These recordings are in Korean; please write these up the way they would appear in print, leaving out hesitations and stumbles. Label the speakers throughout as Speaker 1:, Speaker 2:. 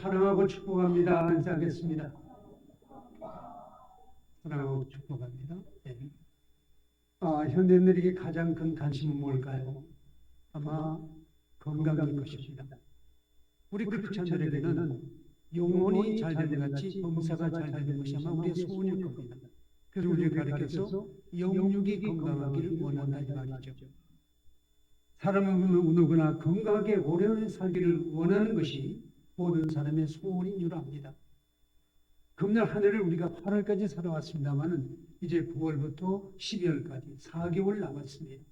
Speaker 1: 사랑하고 축복합니다. 인사하겠습니다. 사랑하고 축복합니다. 네. 현대인들에게 가장 큰 관심은 뭘까요? 아마 건강일 것입니다. 우리 크리스천들에게는 영혼이 잘 되는 같이 범사가 잘 되는 것이 아마 우리의 소원일 겁니다. 그래서 우리를 가르쳐서 영육이 건강하기를 원한다 이 말이죠. 사람은 누구나 건강하게 오래오래 살기를 원하는 것이 모든 사람의 소원인 줄 압니다. 금년 한 해를 우리가 8월까지 살아왔습니다만은 이제 9월부터 12월까지 4개월 남았습니다.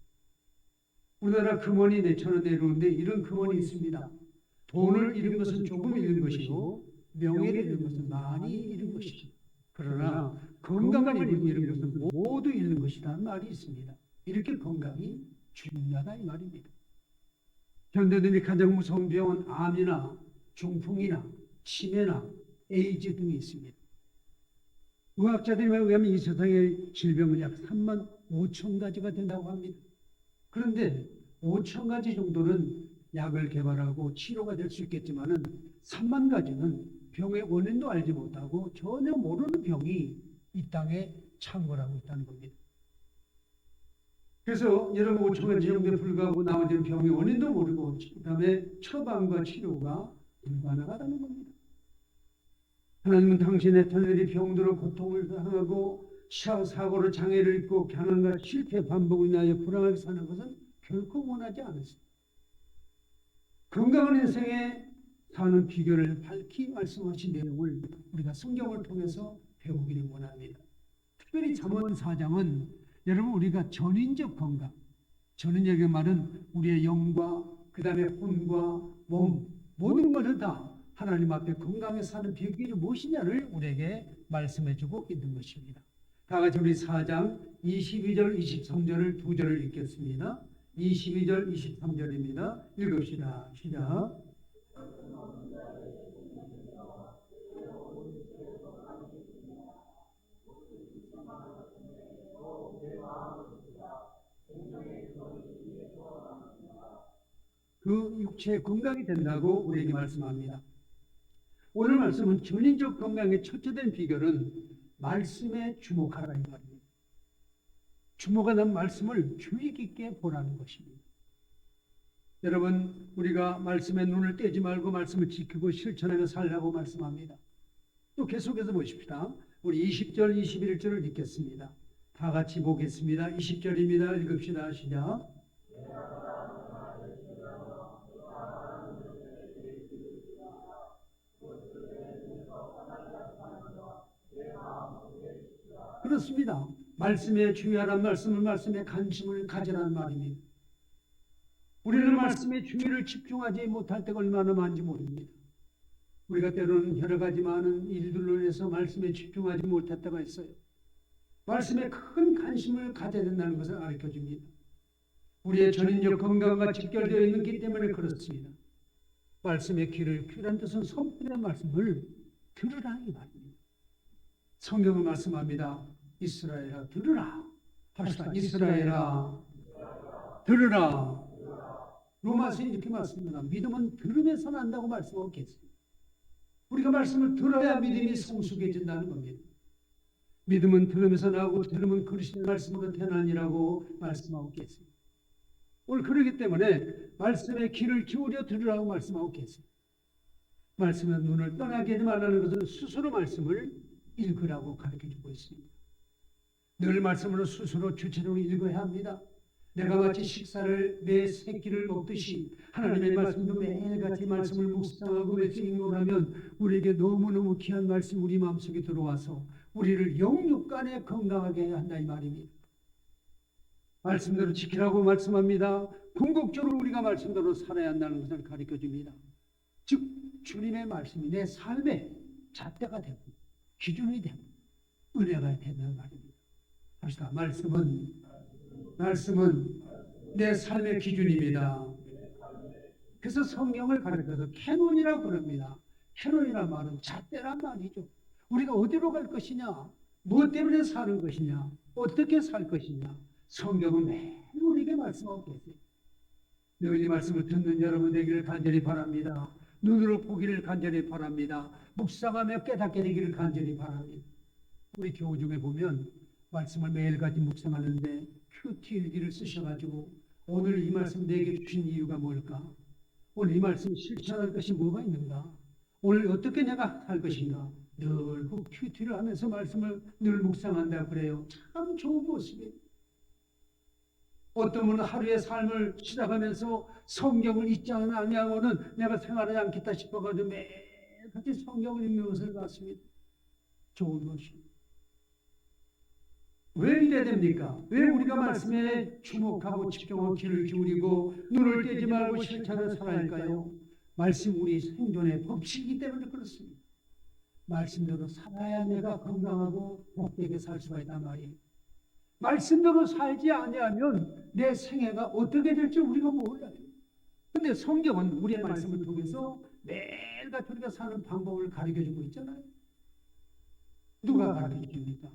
Speaker 1: 우리나라 금원이 내천원 내려오는데 이런 금원이 있습니다. 돈을 잃은 것은 조금 잃은 것이고 명예를 잃은 것은 많이 잃은 것이죠. 그러나 건강을 잃은 것은 모두 잃는 것이라는 말이 있습니다. 이렇게 건강이 중요하다 이 말입니다. 현대인이 가장 무서운 병은 암이나 중풍이나 치매나 에이즈 등이 있습니다. 의학자들에 의하면 이 세상의 질병은 약 3만 5천 가지가 된다고 합니다. 그런데 5천 가지 정도는 약을 개발하고 치료가 될 수 있겠지만은 3만 가지는 병의 원인도 알지 못하고 전혀 모르는 병이 이 땅에 창궐하고 있다는 겁니다. 그래서 여러분 5천 가지 정도에 불과하고 나머지는 병의 원인도 모르고 그다음에 처방과 치료가 불가능하다는 겁니다. 하나님은 당신의 자녀들이 병들어 고통을 당하고 사고로 장애를 입고 가난과 실패 반복을 인하여 불안하게 사는 것은 결코 원하지 않으십니다. 건강한 인생에 사는 비결을 밝히 말씀하신 내용을 우리가 성경을 통해서 배우기를 원합니다. 특별히 잠언 4장은 여러분 우리가 전인적 건강, 전인적인 말은 우리의 영과 그 다음에 혼과 몸 모든 것을 다 하나님 앞에 건강에 사는 비결이 무엇이냐를 우리에게 말씀해주고 있는 것입니다. 다 같이 우리 4장 22절 23절을 두 절을 읽겠습니다. 22절 23절입니다. 읽읍시다. 시작. 그 육체의 건강이 된다고 우리에게 말씀합니다. 오늘 말씀은 전인적 건강의 첫째된 비결은 말씀에 주목하라 이 말입니다. 주목하는 말씀을 주의 깊게 보라는 것입니다. 여러분 우리가 말씀에 눈을 떼지 말고 말씀을 지키고 실천하며 살라고 말씀합니다. 또 계속해서 보십시다. 우리 20절 21절을 읽겠습니다. 다 같이 보겠습니다. 20절입니다. 읽읍시다. 시작. 그렇습니다. 말씀에 주의하라는 말씀은 말씀에 관심을 가지라는 말입니다. 우리는 말씀에 주의를 집중하지 못할 때가 얼마나 많은지 모릅니다. 우리가 때로는 여러 가지 많은 일들로 인해서 말씀에 집중하지 못할 때가 있어요. 말씀에 큰 관심을 가져야 된다는 것을 가르쳐줍니다. 우리의 전인적 건강과 직결되어 있기 때문에 그렇습니다. 말씀의 귀란 뜻은 선포된 말씀을 들으라 이 말입니다. 성경은 말씀합니다. 이스라엘아 들으라 합시다. 이스라엘아 들으라. 로마서에 이렇게 말씀합니다. 믿음은 들음에서 난다고 말씀하고 계십니다. 우리가 말씀을 들어야 믿음이 성숙해진다는 겁니다. 믿음은 들음에서 나고 들음은 그리스도의 말씀으로 태어나니라고 말씀하고 계십니다. 오늘 그러기 때문에 말씀에 귀를 기울여 들으라고 말씀하고 계십니다. 말씀의 눈을 떠나게 하지 말라는 것은 스스로 말씀을 읽으라고 가르쳐주고 있습니다. 늘 말씀으로 스스로 주체적으로 읽어야 합니다. 내가 마치 식사를 매 새끼를 먹듯이 하나님의 말씀도 매일같이 말씀을 묵상하고 매주 읽노라면 우리에게 너무너무 귀한 말씀이 우리 마음속에 들어와서 우리를 영육간에 건강하게 한다 이 말입니다. 말씀대로 지키라고 말씀합니다. 궁극적으로 우리가 말씀대로 살아야 한다는 것을 가르쳐줍니다. 즉 주님의 말씀이 내 삶의 잣대가 되고 기준이 되고 은혜가 된다는 말입니다. 합시다. 말씀은 내 삶의 기준입니다. 그래서 성경을 가르쳐서 캐논이라고 부릅니다. 캐논이란 말은 잣대란 말이죠. 우리가 어디로 갈 것이냐, 무엇 때문에 사는 것이냐, 어떻게 살 것이냐, 성경은 매일 우리에게 말씀하고 계세요. 늘 이 말씀을 듣는 여러분 되기를 간절히 바랍니다. 눈으로 보기를 간절히 바랍니다. 묵상하며 깨닫게 되기를 간절히 바랍니다. 우리 교우 중에 보면 말씀을 매일같이 묵상하는데 큐티 일기를 쓰셔가지고 오늘 이 말씀 내게 주신 이유가 뭘까? 오늘 이 말씀 실천할 것이 뭐가 있는가? 오늘 어떻게 내가 살 것인가? 늘 그 큐티를 하면서 말씀을 늘 묵상한다 그래요. 참 좋은 모습이에요. 어떤 분은 하루의 삶을 시작하면서 성경을 읽지 않으면은 내가 생활하지 않겠다 싶어가지고 매일같이 성경을 읽는 것을 봤습니다. 좋은 것입니다. 왜 이래야 됩니까? 왜 우리가 말씀에 주목하고 집중하고 귀를 기울이고 눈을 떼지 말고 실천을 살아야 할까요? 말씀 우리 생존의 법칙이기 때문에 그렇습니다. 말씀대로 살아야 내가 건강하고 복되게 살 수가 있단 말이에요. 말씀대로 살지 아니하면 내 생애가 어떻게 될지 우리가 몰라요. 근데 성경은 우리의 말씀을 통해서 매일같이 우리가 사는 방법을 가르쳐주고 있잖아요. 누가 가르쳐줍니까?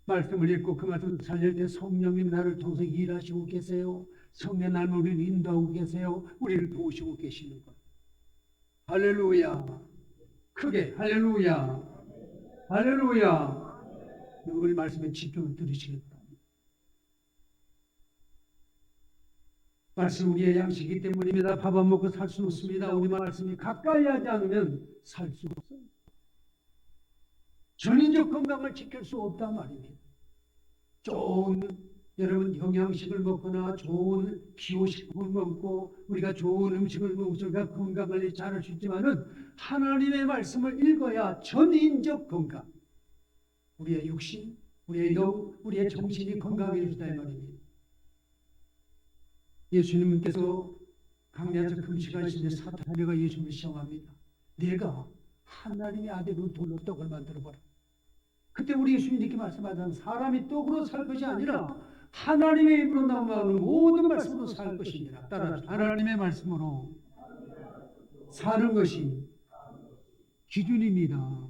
Speaker 1: 말씀을 읽고 그 말씀을 살릴 때 성령님 나를 통해서 일하시고 계세요. 성령 나를 우리를 인도하고 계세요. 우리를 도우시고 계시는 것. 할렐루야. 크게 할렐루야. 할렐루야. 우리 말씀에 집중을 들으시기 바랍니다. 말씀 우리의 양식이기 때문입니다. 밥 안 먹고 살 수 없습니다. 우리 말씀이 가까이 하지 않으면 살 수 없어요. 전인적 건강을 지킬 수 없단 말입니다. 좋은 여러분 영양식을 먹거나 좋은 기호식품을 먹고 우리가 좋은 음식을 먹어서 우리가 건강을 잘할 수 있지만은 하나님의 말씀을 읽어야 전인적 건강, 우리의 육신, 우리의 영, 우리의 정신이 건강해진다 이 말입니다. 예수님께서 강야에서 금식하시는데 사탄이가 예수님을 시험합니다. 내가 하나님의 아들로 돌로 떡을 만들어봐라. 그때 우리 예수님이 이렇게 말씀하잖아요. 사람이 떡으로 살 것이 아니라 하나님의 입으로 나오는 모든 말씀으로 살 것이니라. 따라 하나님의 말씀으로 사는 것이 기준입니다.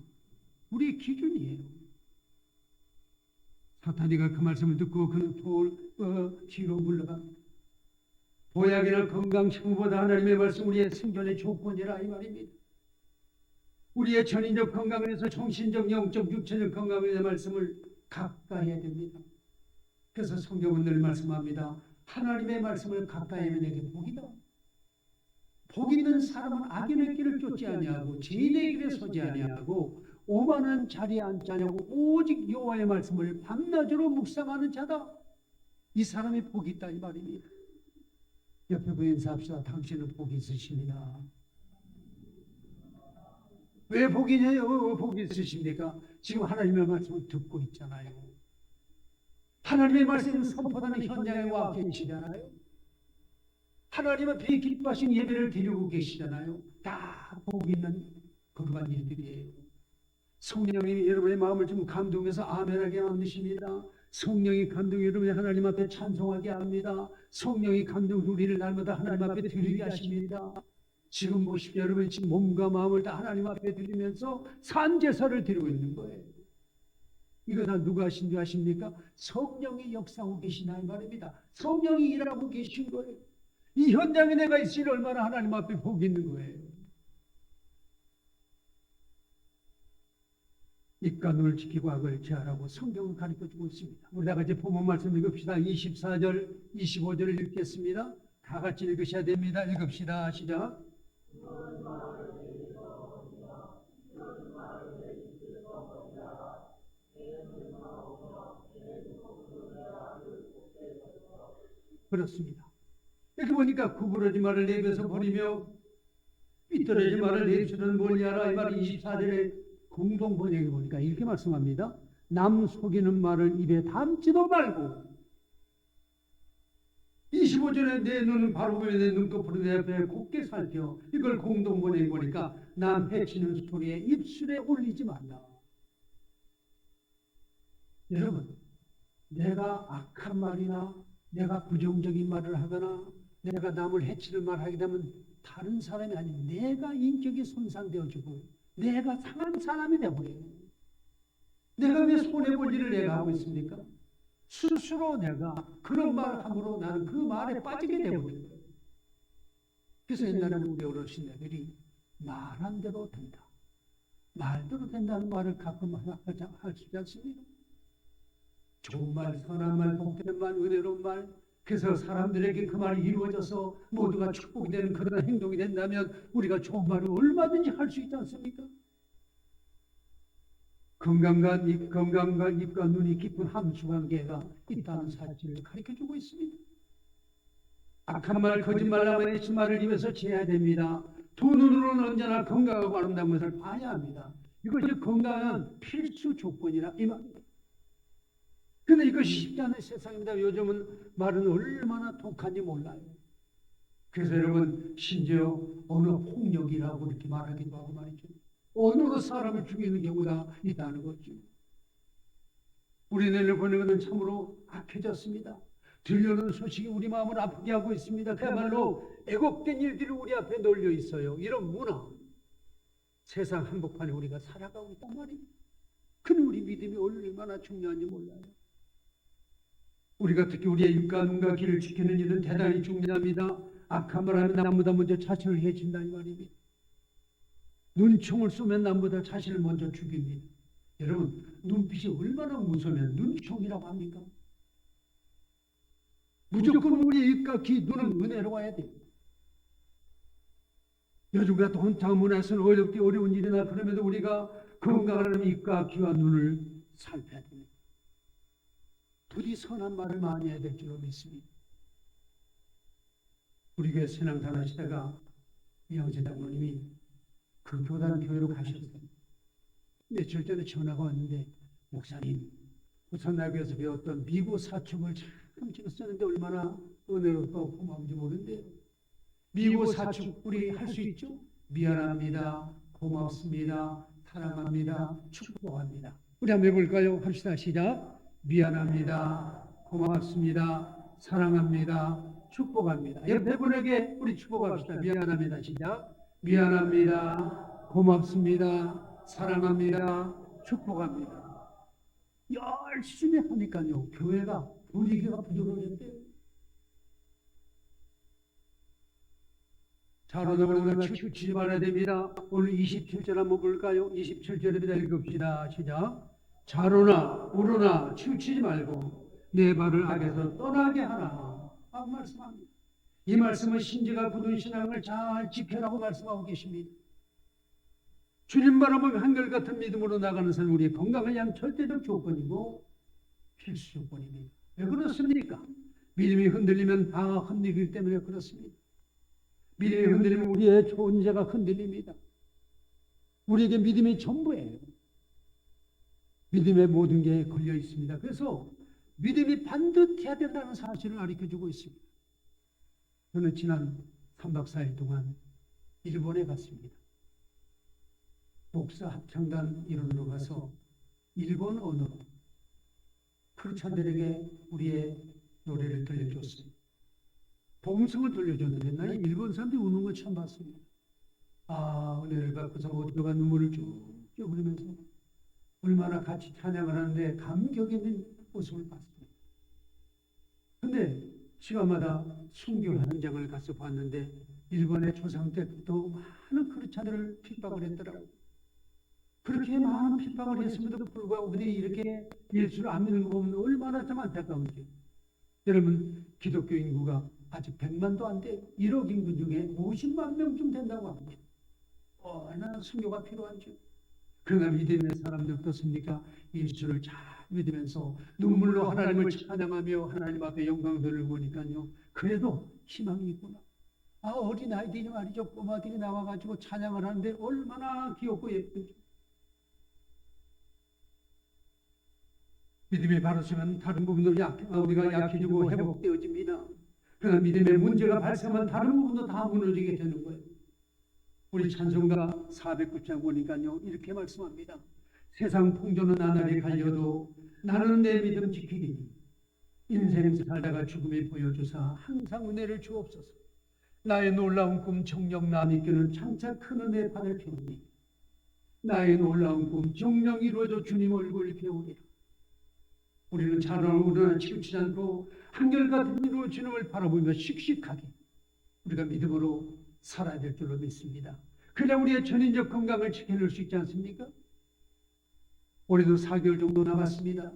Speaker 1: 우리의 기준이에요. 사탄이가 그 말씀을 듣고 그는 뒤로 물러갑니다. 보약이나 건강, 식물보다 하나님의 말씀 우리의 생존의 조건이라 이 말입니다. 우리의 전인적 건강을 위해서 정신적, 영적, 육체적 건강을 위해 말씀을 가까이 해야 됩니다. 그래서 성경은 늘 말씀합니다. 하나님의 말씀을 가까이 하면 내게 복이다. 복 있는 사람은 악인의 길을 쫓지 아니하고 죄인의 길에 서지 아니하고 오만한 자리에 앉지 아니하고 오직 여호와의 말씀을 밤낮으로 묵상하는 자다. 이 사람이 복이 있다 이 말입니다. 옆에 분 인사합시다. 당신은 복이 있으십니다. 왜 복이냐요? 왜 복이 있으십니까? 지금 하나님의 말씀을 듣고 있잖아요. 하나님의 말씀을 선포하는 현장에 와 계시잖아요. 하나님 앞에 기뻐하신 예배를 드리고 계시잖아요. 다 복 있는 그러한 일들이에요. 성령이 여러분의 마음을 좀 감동해서 아멘하게 만드십니다. 성령이 감동해 여러분이 하나님 앞에 찬송하게 합니다. 성령이 감동해서 우리를 날마다 하나님 앞에 드리게 하십니다. 지금 보십시오. 여러분이 지금 몸과 마음을 다 하나님 앞에 드리면서 산제사를 드리고 있는 거예요. 이거 다 누가 하신 줄 아십니까? 성령이 역사하고 계시나 이 말입니다. 성령이 일하고 계신 거예요. 이 현장에 내가 있으니 얼마나 하나님 앞에 복이 있는 거예요. 입과 눈을 지키고 악을 제하라고 성경을 가르쳐주고 있습니다. 우리 다 같이 본문 말씀 읽읍시다. 24절, 25절을 읽겠습니다. 다 같이 읽으셔야 됩니다. 읽읍시다. 시작. 그렇습니다. 이렇게 보니까 구부러진 말을 내뱉어 버리며 삐뚤어진 말을 내주는 뭐냐라 이 말 24절에 공동 번역해 보니까 이렇게 말씀합니다. 남 속이는 말을 입에 담지도 말고 25절에 내 눈은 바로 보며 내 눈꺼풀을 내 앞에 곱게 살펴 이걸 공동 번역해 보니까 남 해치는 소리에 입술에 올리지 말라. 여러분 내가 악한 말이나 내가 부정적인 말을 하거나 내가 남을 해치는 말을 하게 되면 다른 사람이 아닌 내가 인격이 손상되어지고 내가 상한 사람이 되어버려요. 내가 왜 손해볼 일을 내가 하고 있습니까? 스스로 내가 그런 말을 함으로 나는 그 말에 빠지게 되어버려요. 그래서 옛날에 우리 어르신들이 말한 대로 된다. 말대로 된다는 말을 가끔 할 수 있지 않습니까? 좋은 말, 선한 말, 복되는 말, 은혜로운 말, 그래서 사람들에게 그 말이 이루어져서 모두가 축복이 되는 그런 행동이 된다면 우리가 좋은 말을 얼마든지 할 수 있지 않습니까? 건강과 입과 눈이 깊은 함수관계가 있다는 사실을 가르쳐주고 있습니다. 악한 말, 거짓말하며 애친 말을 입에서 지어야 됩니다. 두 눈으로는 언제나 건강하고 아름다운 것을 봐야 합니다. 이것이 건강한 필수 조건이라 이 말입니다. 근데 이것이 쉽지 않은 세상입니다. 요즘은 말은 얼마나 독한지 몰라요. 그래서 여러분, 심지어 언어 폭력이라고 이렇게 말하기도 하고 말이죠. 언어로 사람을 죽이는 경우가 있다는 거죠. 우리네를 보는 것은 참으로 악해졌습니다. 들려오는 소식이 우리 마음을 아프게 하고 있습니다. 그야말로 애곡된 일들이 우리 앞에 널려 있어요. 이런 문화, 세상 한복판에 우리가 살아가고 있단 말입니다. 근데 우리 믿음이 얼마나 중요한지 몰라요. 우리가 특히 우리의 입과 눈과 귀를 지키는 일은 대단히 중요합니다. 악한 말 하면 남보다 먼저 자신을 해친다 이 말입니다. 눈총을 쏘면 남보다 자신을 먼저 죽입니다. 여러분, 눈빛이 얼마나 무서우면 눈총이라고 합니까? 무조건 우리 입과 귀, 눈은 은혜로워야 돼요. 요즘 같은 혼탁한 문화에서는 어렵게 어려운 일이나 그럼에도 우리가 건강한 입과 귀와 눈을 살펴야 됩니다. 부디 선한 말을 많이 해야 될 줄로 믿습니다. 우리 교회 신앙생활 하시다가 이영재 장로님이 그 교회로 가셨어요. 며칠 전에 전화가 왔는데, 목사님, 부산나교에서 배웠던 미고 사축을 참 찍었었는데 얼마나 은혜롭고 고마운지 모르는데, 미고 사축 우리 할 수 있죠? 미안합니다, 고맙습니다, 사랑합니다, 축복합니다. 우리 한번 해볼까요? 합시다. 시작. 미안합니다, 고맙습니다, 사랑합니다, 축복합니다. 옆에 분에게 우리 축복합시다. 미안합니다. 시작. 미안합니다, 고맙습니다, 사랑합니다, 축복합니다. 열심히 하니까요, 교회가 분위기가 부드러워졌대요. 자로나 우리가 치우치지 말아야 됩니다. 오늘 27절 한번 볼까요? 27절입니다. 읽읍시다. 시작. 자로나 우로나 치우치지 말고 내 발을 악에서 떠나게 하라. 말씀합니다. 이 말씀은 신지가 굳은 신앙을 잘 지켜라고 말씀하고 계십니다. 주님 바라보며 한결같은 믿음으로 나가는 삶은 우리의 건강을 위한 절대적 조건이고 필수 조건입니다. 왜 그렇습니까? 믿음이 흔들리면 다 흔들리기 때문에 그렇습니다. 믿음이 흔들리면 우리의 존재가 흔들립니다. 우리에게 믿음이 전부예요. 믿음의 모든 게 걸려 있습니다. 그래서 믿음이 반듯해야 된다는 사실을 가르쳐주고 있습니다. 저는 지난 3박 4일 동안 일본에 갔습니다. 목사 합창단 일원으로 가서 일본 언어로 크리스찬들에게 우리의 노래를 들려줬습니다. 복음성을 들려줬는데 나는 일본 사람들이 우는 걸 처음 봤습니다. 은혜를 받고서 모두가 눈물을 쭉쭉 흘리면서 얼마나 같이 찬양을 하는데 감격 있는 모습을 봤습니다. 근데 시간마다 순교 현장을 가서 봤는데 일본의 조상 때부터 많은 크리스찬들을 핍박을 했더라고요. 그렇게 많은 핍박을 했음에도 불구하고 그들이 이렇게 예수를 안 믿는 거 보면 얼마나 좀 안타까운지. 여러분, 기독교 인구가 아직 100만도 안 돼요. 1억 인구 중에 50만 명쯤 된다고 합니다. 얼마나 순교가 필요한지. 그러나 믿음의 사람들 어떻습니까? 예수를 잘 믿으면서 눈물로 하나님을 찬양하며 하나님 앞에 영광 돌리고 보니까요, 그래도 희망이 있구나. 어린 아이들이 말이죠, 꼬마들이 나와가지고 찬양을 하는데 얼마나 귀엽고 예쁜지. 믿음이 바로서면 다른 부분도 우리가 약해지고 회복되어집니다. 그러나 믿음의 문제가 발생하면 다른 부분도 다 무너지게 되는 거예요. 우리 찬송가 409장 보니까요, 이렇게 말씀합니다. 세상 풍조는 나날이 갈려도 나는 내 믿음 지키리니 인생 살다가 죽음이 보여주사 항상 은혜를 주옵소서. 나의 놀라운 꿈 정녕 나 믿기는 장차 큰 은혜 받을 필요니 나의 놀라운 꿈 정녕 이루어져 주님 얼굴을 배우리라. 우리는 자라오르나 치우치지 않고 한결같은 이로 주님을 바라보며 씩씩하게 우리가 믿음으로 살아야 될 줄로 믿습니다. 그냥 우리의 전인적 건강을 지켜낼 수 있지 않습니까? 올해도 4개월 정도 남았습니다.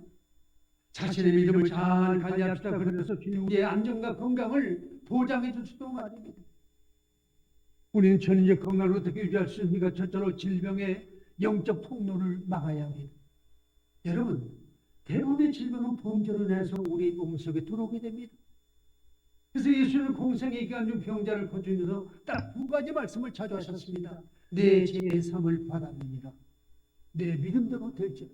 Speaker 1: 자신의 믿음을 잘 관리합시다. 그래서 주님 우리의 안전과 건강을 보장해 줄 수도 말입니다. 우리는 전인적 건강을 어떻게 유지할 수 있습니까? 저처럼 질병의 영적 통로를 막아야 합니다. 여러분, 대부분의 질병은 범죄로 인해서 우리 몸속에 들어오게 됩니다. 그래서 예수는 공생의 기간 중 병자를 고치면서 딱 두 가지 말씀을 자주 하셨습니다. 내 죄의 삶을 받았느니라. 내 믿음대로 될지.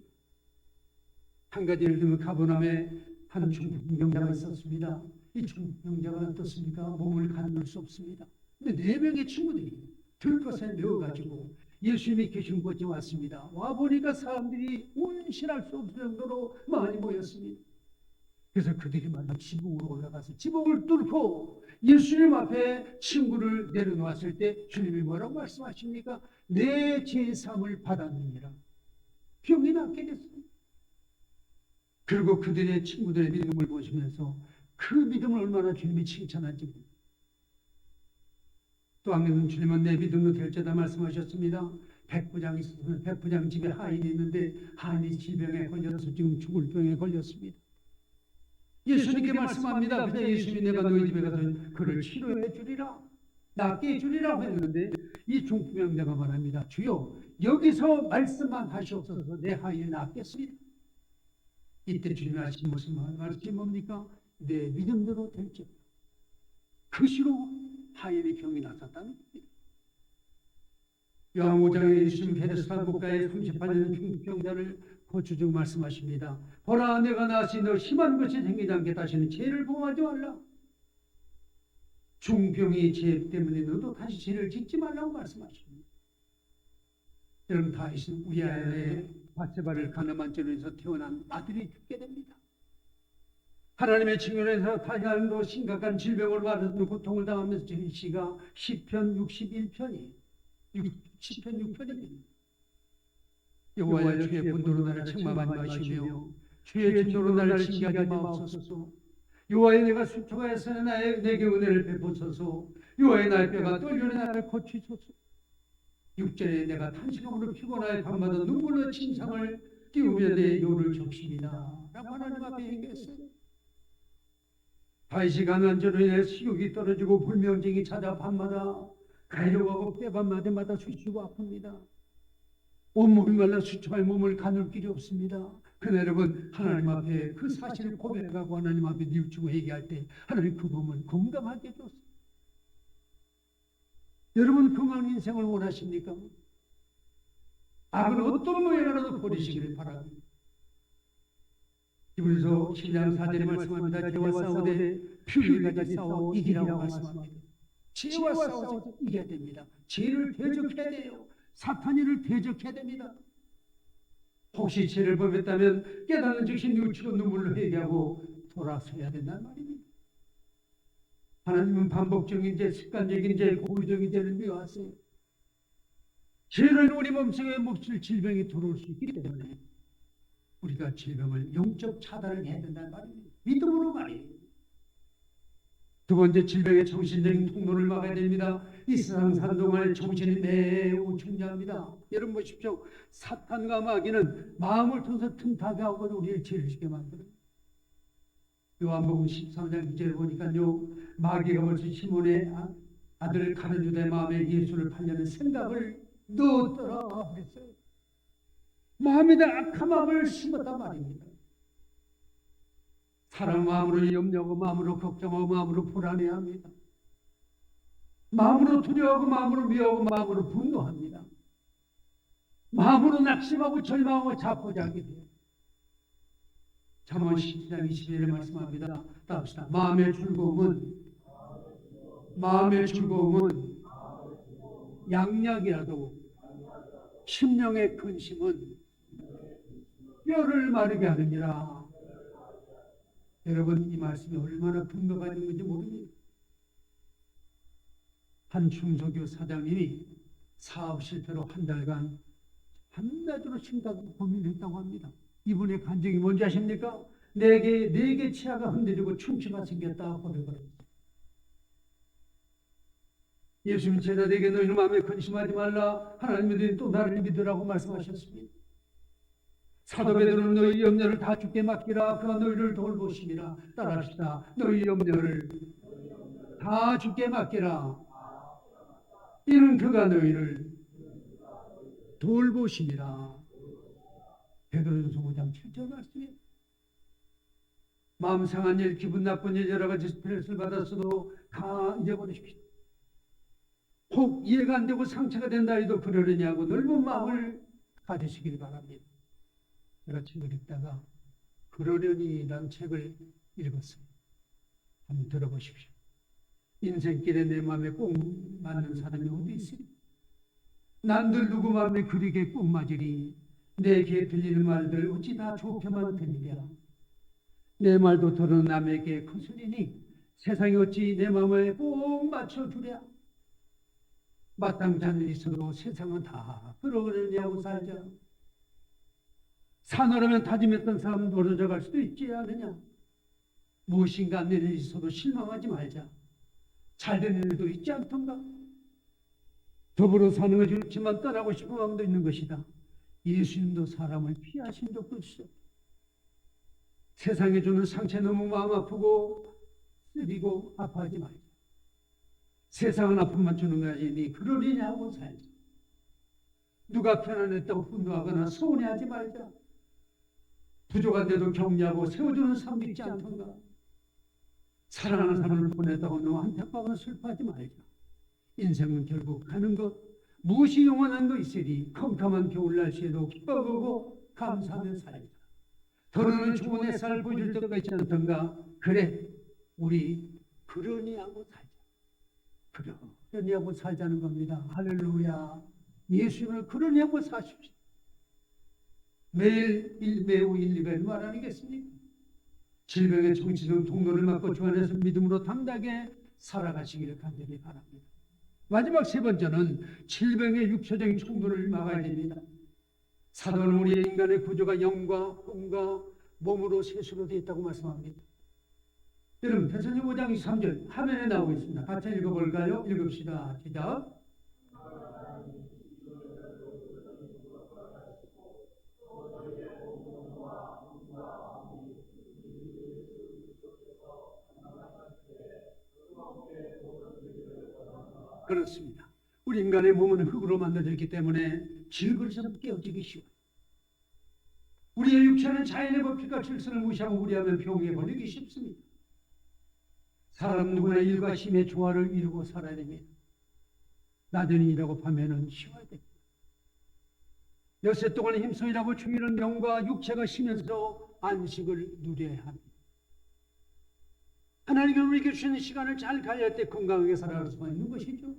Speaker 1: 한 가지 예를 들면 가버나움에 한 중풍병자가 있었습니다. 이 중풍병자가 어떻습니까? 몸을 가눌 수 없습니다. 근데 4명의 친구들이 들것에 메워가지고 예수님이 계신 곳에 왔습니다. 와보니까 사람들이 운신할 수 없을 정도로 많이 모였습니다. 그래서 그들이 만나 지붕으로 올라가서 지붕을 뚫고 예수님 앞에 친구를 내려놓았을 때 주님이 뭐라고 말씀하십니까? 내 제사함을 받았느니라. 병이 낫게 됐습니다. 그리고 그들의 친구들의 믿음을 보시면서 그 믿음을 얼마나 주님이 칭찬한지. 또 한 명은 주님은 내 믿음으로 될지다 말씀하셨습니다. 백부장이 있었는데 백부장 집에 하인이 있는데 하인이 질병에 걸려서 지금 죽을 병에 걸렸습니다. 예수님께 말씀합니다. 그냥 예수님이 내가 너희 집에 가서 그를 치료해 주리라, 낫게 해 주리라 했는데 이 중풍병자가 말합니다. 주여, 여기서 말씀만 하시옵소서. 내 하인을 낫겠습니다. 이때 주님이 하신 무슨 말씀이 뭡니까? 내 믿음대로 될지. 그 시로 하인의 병이 낫았다는 겁니다. 요한 5장에 예수님 베데스다 목가에 38년 중풍병자를 고쳐주고 말씀하십니다. 보라, 내가 나시 너 심한 것이 생기지 않게 다시는 죄를 범하지 말라. 중병이 죄 때문에 너도 다시 죄를 짓지 말라고 말씀하십니다. 여러분, 다윗은 우리아의 밧세바를 가늠한 죄로 해서 태어난 아들이 죽게 됩니다. 하나님의 징벌에서 다윗도 심각한 질병을 받는 고통을 당하면서 저희 시가 시편 61편이에요. 시편 6편입니다. 여호와여, 주의 분노로 나를 책망하지 마시며 주의 진노로 나를 징계하지 마옵소서. 여호와여, 내가 수초가에서 내게 은혜를 베푸소서. 여호와여, 나의 뼈가 떨려 나를 고치소서. 6절에 내가 탄식함으로 피곤하여 밤마다 눈물로 침상을 띄우며 내 요를 적십니다 라고 하나님 앞에 얘기했어요. 다윗이 가난한 죄로 인해 식욕이 떨어지고 불면증이 찾아 밤마다 가려워하고 뼈가 마디마다 쑤시고 아픕니다. 온몸이 말라 수초할 몸을 가눌 길이 없습니다. 그러나 여러분, 하나님 앞에 그 사실을 고백하고 하나님 앞에 뉘우치고 얘기할 때 하나님 그 몸을 건강하게 해줬어요. 여러분, 건강한 인생을 원하십니까? 악은 어떤 모양으로도 버리시기를 바랍니다. 이분에서 7장 4절에 말씀합니다. 죄와 싸우되 표를 가지 싸워 이기라고 말씀합니다. 죄와 싸워서 이겨야 됩니다. 죄를 대적해야 돼요. 사탄이를 대적해야 됩니다. 혹시 죄를 범했다면 깨닫는 즉시 뉘우치고 눈물로 회개하고 돌아서야 된다는 말입니다. 하나님은 반복적인 죄, 습관적인 죄, 고의적인 죄를 미워하세요. 죄는 우리 몸속에 몹쓸 질병이 들어올 수 있기 때문에 우리가 질병을 영적 차단을 해야 된다는 말입니다. 믿음으로 말이에요. 두 번째, 질병의 정신적인 통로를 막아야 됩니다. 이 세상 사는 동안 정신이 매우 중요합니다. 여러분 보십시오. 사탄과 마귀는 마음을 통해서 틈타게 하고 우리를 죄를 짓게 만들어요. 요한복음 13장 2절을 보니까요, 마귀가 벌써 시몬의 아들을 가룟 유다의 마음에 예수를 팔려는 생각을 넣었더라 그랬어요. 마음에다 악한 마음을 심었단 말입니다. 사람 마음으로 염려하고 마음으로 걱정하고 마음으로 불안해합니다. 마음으로 두려워하고 마음으로 미워하고 마음으로 분노합니다. 마음으로 낙심하고 절망하고 자포자기게 돼요. 잠언 17장 21절에 말씀합니다. 따릅시다. 마음의 즐거움은 양약이라도 심령의 근심은 뼈를 마르게 하느니라. 여러분, 이 말씀이 얼마나 근거가 있는 건지 모릅니다. 한 중소기업 사장님이 사업 실패로 한 달간 한낮으로 심각하게 고민했다고 합니다. 이분의 간증이 뭔지 아십니까? 내게 치아가 흔들리고 충치가 생겼다 고백을 했어요. 예수님 제자들에게 너희는 마음에 근심하지 말라. 하나님 믿으니 또 나를 믿으라고 말씀하셨습니다. 사도 베드로는 너희 염려를 다 주께 맡기라. 그가 너희를 돌보심이라. 따라합시다. 너희 염려를 다 주께 맡기라. 이는 그가 너희를 돌보심이라. 베드로전서 5장 7절 말씀이에요. 마음 상한 일, 기분 나쁜 일, 여러 가지 스트레스를 받았어도 다 잊어버리십시오. 혹 이해가 안 되고 상처가 된다 해도 그러려냐고 넓은 마음을 가지시길 바랍니다. 제가 책을 읽다가 그러려니라는 책을 읽었습니다. 한번 들어보십시오. 인생길에 내 마음에 꼭 맞는 사람이 어디 있으리? 난들 누구 마음에 그리게 꼭 맞으리? 내게 들리는 말들 어찌 다 좋게만 들리랴? 내 말도 들은 남에게 거슬리니 세상이 어찌 내 마음에 꼭 맞춰주랴? 마땅치 않은 있어도 세상은 다 그러려냐고 살자. 산으로면 다짐했던 사람 멀어져 갈 수도 있지 않느냐? 무엇인가 안 되는 일이 있어도 실망하지 말자. 잘 되는 일도 있지 않던가? 더불어 사는 것이 좋지만 떠나고 싶은 마음도 있는 것이다. 예수님도 사람을 피하신 적도 있어. 세상에 주는 상처 너무 마음 아프고 쓰리고 아파하지 말자. 세상은 아픔만 주는 것이니 그러려냐고 살자. 누가 편안했다고 분노하거나 서운해하지 말자. 부족한데도 격려하고 세워주는 사람도 있지 않던가? 사랑하는 사람을 보냈다고 너무 안타까워서 슬퍼하지 말자. 인생은 결국 가는 것, 무엇이 영원한 거 있으리. 컴컴한 겨울 날씨에도 기뻐보고 감사하며 살자. 더러는 좋은 햇살을 보여줄 때가 있지 않던가? 그래, 우리 그러니 하고 살자. 그러니 하고 살자는 겁니다. 할렐루야. 예수님을 그러니 하고 사십시오. 매우 일리가 있는 말 아니겠습니까? 질병의 정치적 통로를 막고 주 안에서 믿음으로 당당하게 살아가시기를 간절히 바랍니다. 마지막 세 번째는 질병의 육체적인 충돌을 막아야 됩니다. 사도는 우리의 인간의 구조가 영과 혼과 몸으로 셋으로 되어 있다고 말씀합니다. 여러분 데살로니가 5장 23절 화면에 나오고 있습니다. 같이 읽어볼까요? 읽읍시다. 시작. 그렇습니다. 우리 인간의 몸은 흙으로 만들어졌기 때문에 질그릇처럼 깨어지기 쉬워요. 우리의 육체는 자연의 법칙과 질서를 무시하고 무리하면 병에 걸리기 쉽습니다. 사람 누구나 일과 힘의 조화를 이루고 살아야 됩니다. 낮에는 일하고 밤에는 쉬어야 됩니다. 엿새 동안 힘써 일하고 주일은 영과 육체가 쉬면서 안식을 누려야 합니다. 하나님이 우리에게 주시는 시간을 잘 관리할 때 건강하게 살아갈 수가 있는 것이죠.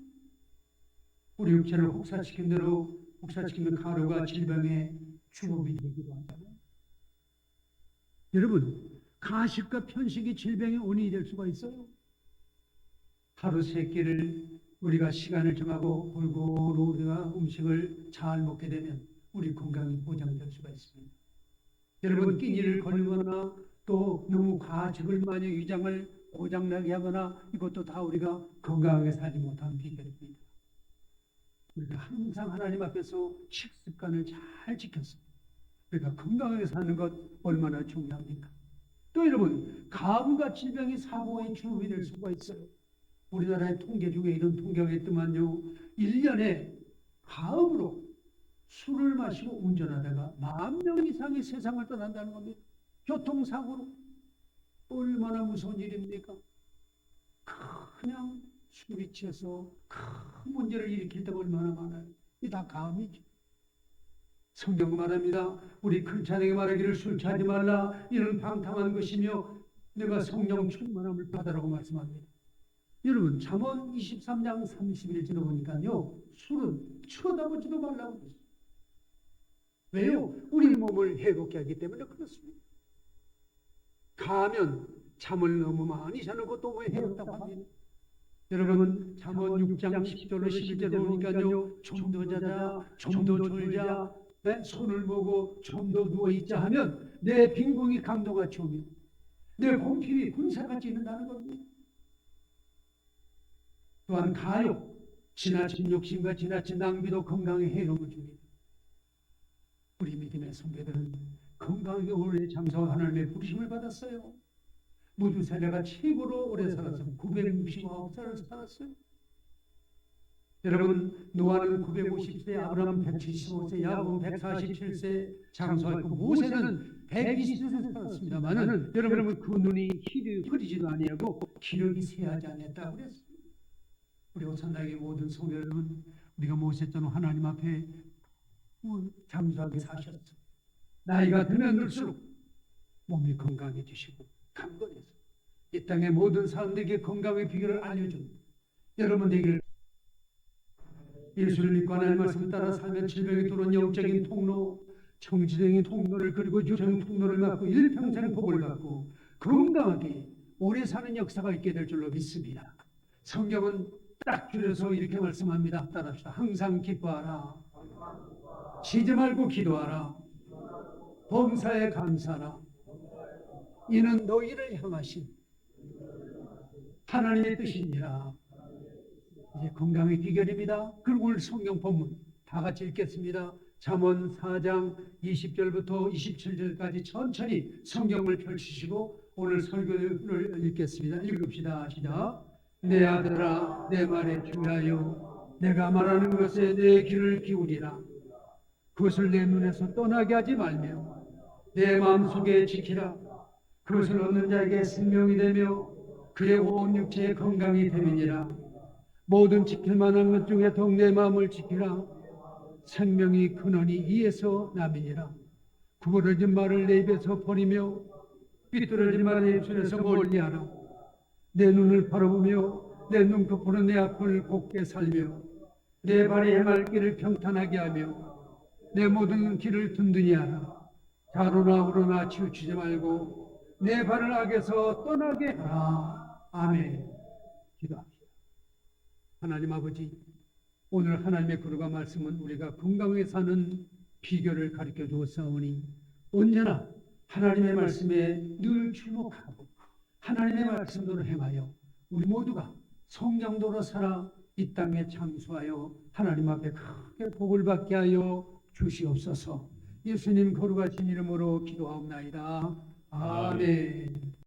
Speaker 1: 우리 육체를 혹사시킨 대로 혹사시키면 가루가 질병의 주범이 되기도 하잖아요. 여러분, 가식과 편식이 질병의 원인이 될 수가 있어요. 하루 세 끼를 우리가 시간을 정하고 골고루 우리가 음식을 잘 먹게 되면 우리 건강이 보장될 수가 있습니다. 여러분, 끼니를 걸리거나 또 너무 과식을 많이 위장을 고장나게 하거나 이것도 다 우리가 건강하게 살지 못하는 비결입니다. 우리가 항상 하나님 앞에서 식습관을 잘 지켰습니다. 우리가 건강하게 사는 것 얼마나 중요합니까? 또 여러분, 가음과 질병이 사고의 주범이 될 수가 있어요. 우리나라의 통계 중에 이런 통계가 있더만요. 1년에 가음으로 술을 마시고 운전하다가 10,000명 이상이 세상을 떠난다는 겁니다. 교통사고로. 얼마나 무서운 일입니까? 그냥 술이 취해서 큰 문제를 일으킬 때가 얼마나 많아요. 이게 다 가음이죠. 성경 말합니다. 우리 크리스찬에게 말하기를 술 취하지 말라. 이는 방탕한 것이며 내가 성령 충만함을 받으라고 말씀합니다. 여러분 잠언 23장 31절에 보니까요. 술은 쳐다보지도 말라고 그랬어요. 왜요? 우리 몸을 해롭게 하기 때문에 그렇습니다. 가면 잠을 너무 많이 자는 것도 왜 해롭다고 합니다. 여러분 잠언 6장 10절로 11절에 보니까요. 좀 더 자자, 좀 더 졸자, 손을 모고 좀 더 누워있자 하면 내 빈궁이 강도같이 오며 내 공필이 군사같이 있는다는 겁니다. 또한 가요, 지나친 욕심과 지나친 낭비도 건강에 해로움을 줍니다. 우리 믿음의 선배들은 건강하게 오래 장사와 하나님의 부르심을 받았어요. 모두 세례가 최고로 오래 살아서 969살을 살았어요. 여러분, 노아는 950세, 아브라함 175세, 야곱 147세 장수하고 모세는 120세 살았습니다만은 여러분 그 눈이 흐리지도 아니하고 기력이 쇠하지 않았다고 그랬어요. 우리 오산나에게 모든 성도 여러분, 우리가 모세처럼 하나님 앞에 장수하게 사셨어요. 나이가 들면 들수록 몸이 건강해지시고 강건해서 이 땅의 모든 사람들에게 건강의 비결을 알려줍니다. 여러분 되기를 예수를 믿고 하나님 말씀을 따라 살면 질병이 들어온 영적인 통로, 정치적인 통로를 그리고 육적인 통로를 막고 일평생 복을 받고 건강하게 오래 사는 역사가 있게 될 줄로 믿습니다. 성경은 딱 줄여서 이렇게 말씀합니다. 따라합시다. 항상 기뻐하라. 쉬지 말고 기도하라. 범사에 감사하라. 이는 너희를 향하신 하나님의 뜻이니라. 이제 건강의 비결입니다. 그리고 오늘 성경 본문 다 같이 읽겠습니다. 잠언 4장 20절부터 27절까지 천천히 성경을 펼치시고 오늘 설교를 읽겠습니다. 읽읍시다. 시작. 내 아들아, 내 말에 주의하여 내가 말하는 것에 내 귀를 기울이라. 그것을 내 눈에서 떠나게 하지 말며 내 마음속에 지키라. 그것을 얻는 자에게 생명이 되며 그의 온 육체의 건강이 됨이니라. 모든 지킬 만한 것 중에 더욱 내 마음을 지키라. 생명이 근원이 이에서 남이니라. 구부러진 말을 내 입에서 버리며 삐뚤어진 말을 내 입술에서 멀리하라. 내 눈을 바라보며 내 눈꺼풀로 내 앞을 곱게 살며 내 발이 해맑기를 평탄하게 하며 내 모든 길을 든든히 하라. 좌로나 우로나 치우치지 말고 내 발을 악에서 떠나게 하라. 아멘. 기도합시다. 하나님 아버지, 오늘 하나님의 거룩한 말씀은 우리가 건강하게 사는 비결을 가르쳐 주었사오니 언제나 하나님의 말씀에 늘 주목하고 하나님의 말씀대로 행하여 우리 모두가 성령도로 살아 이 땅에 장수하여 하나님 앞에 크게 복을 받게 하여 주시옵소서. 예수님 거룩하신 이름으로 기도하옵나이다. 아멘.